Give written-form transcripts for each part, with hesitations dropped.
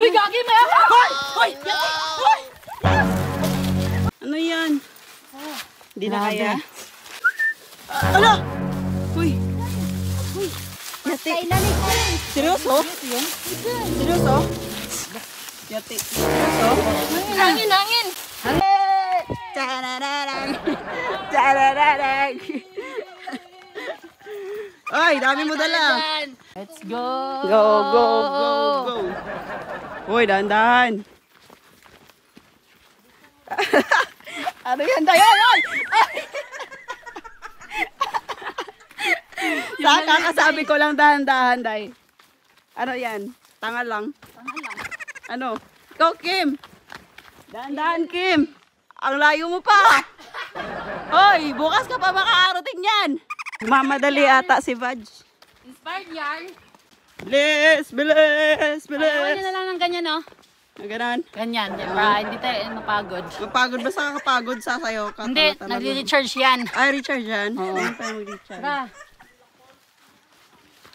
Uy, gagi mo yan! Hoy! Hoy! Hoy! Ano yan? Hindi na kaya. Ano? Uy! Uy! Yati! Seryoso? Seryoso? Yati! Seryoso? Hangin, hangin! Tarararang! Tarararang! Ay, dami mo dala! Let's go! Go, go, go, go! Uy, dahan-dahan! Ano yan, Day? Ay! Ay! Kakasabi ko lang dahan-dahan, Day. Ano yan? Tanga lang. Tama lang. Ano? Ikaw, Kim! Dahan-dahan, Kim! Ang layo mo pa! Hoy, bukas ka pa makakarating yan! Mamadali ata si Vaj. Inspired yan. Bilis! Bilis! Ayaw nyo Bilis! na lang ng ganyan, no? Ganon. Ganyan, para hindi tayo mapagod. Mapagod ba sa kakapagod sa sayo? Hindi, nagre-recharge yan. Ay, recharge yan? Oo. Ayun tayo mag-recharge. Tara.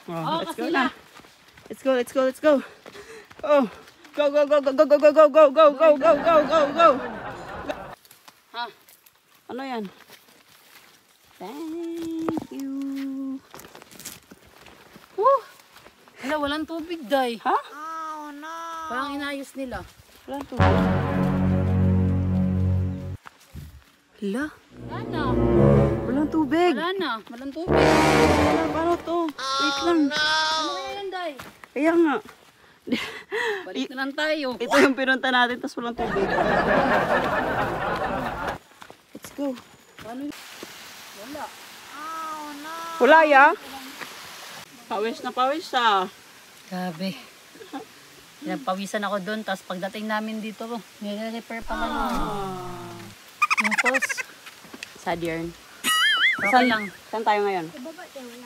Oh, let's kasi go na. Let's go, let's go, let's go. Oh, go, go, go, go, go, go, go, go, go, go, go, go, go, go, go. Ha? Ano yan? Thank you. Woo! Wala, walang tubig, Day. Ha? Parang inayos nila. Walang tubig. Hala, Wala na. walang tubig. Wala na. Walang tubig. Wala, paano to? Wait lang. Ano kaya yan, Day? Kaya nga. Balik na lang tayo. Ito yung pinunta natin, tapos walang tubig. Let's go. Ano? Wala. Wala ya? Pawis na pawis ah. Grabe. Nagpawisan ako doon, tapos pagdating namin dito, nire-repair pa lang yung post. Sad yarn. Okay lang. Saan tayo ngayon?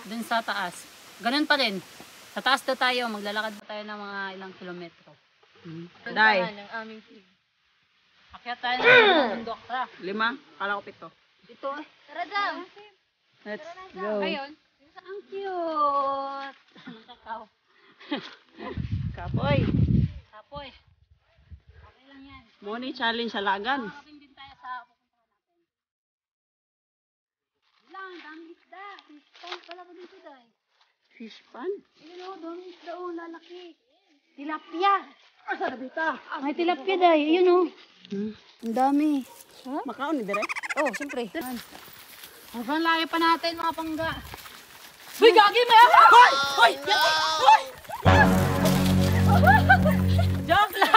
Doon sa taas. Ganun pa rin. Sa taas na tayo, maglalakad pa tayo ng mga ilang kilometro. Day. Ng aming team. Akyat tayo ng bundok. Tara. 5? Kala ko 7. Dito eh. Tara daw. Let's go. Ngayon. Ang cute. Ang kakao. Kapoy. Tapoy. Okay lang yan. Money challenge sa lagan. Shopping din tayo sa pupuntahan natin. Lang, daming isda. Isda pala ko dito, Day. Fish pan? Ayun o, daming isda o, lalaki. Tilapia. Asa na bita? May tilapia, Day. Ayun o. Ang dami. Makaon ni dire? Oh, siyempre. Sobrang layo pa natin, mga pangga. Uy, gagi mo yan! Hoy! Hoy! Hoy! Joke lang!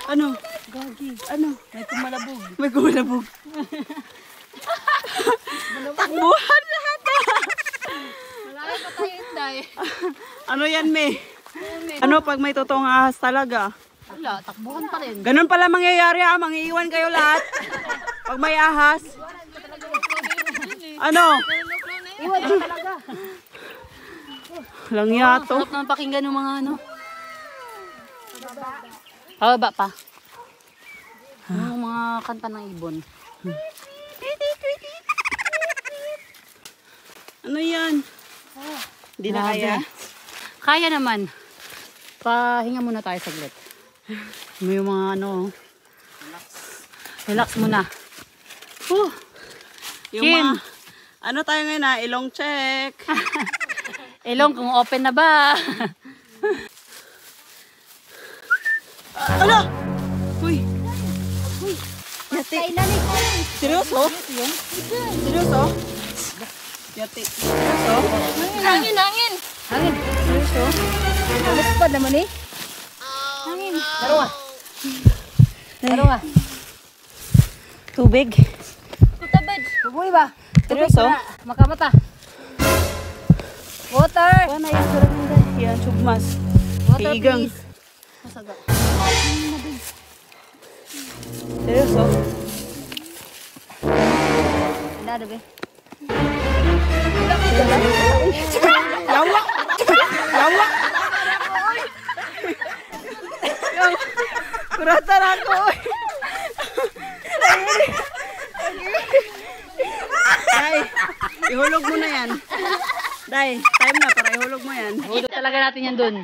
Ano? Gagi. Ano? May kumalabog. May gulabog. Takbuhan lahat ah. Malayo pa tayo, Inday. Ano yan, me? Ano pag may totoong ahas talaga? Wala, takbuhan pa rin. Ganun pala mangyayari ah. Mangiiwan kayo lahat. Pag may ahas. Ano? Iwan na talaga. Lang yato. Sarap naman pakinggan ng mga ano. Pababa pa. Yung mga kanta ng ibon. Ano yan? Hindi na kaya. Kaya naman. Pahinga muna tayo saglit. May mga ano. Relax muna. Yung Kim. mga, ano tayo ngayon ah? Ilong check. Ilong kung open na ba? Ano? Uy. Uy. Yati. Seryoso? Seryoso? Yati. Seryoso? Hangin, hangin. Hangin. Seryoso? Alas pa naman eh. Hangin. Taro nga. Taro nga. Tubig. Kutabad. Bubuhay ba? Seryoso? Makamata. Water. Ano yan? Sarap nila. Yan, chugmas. Water, Hiigang. please. Masaga. Seryoso? Dada be. Yawa! Yawa! Kurata na ako. Ay, ihulog mo na yan. Day, time na para ihulog mo yan. Hulog talaga natin yan dun.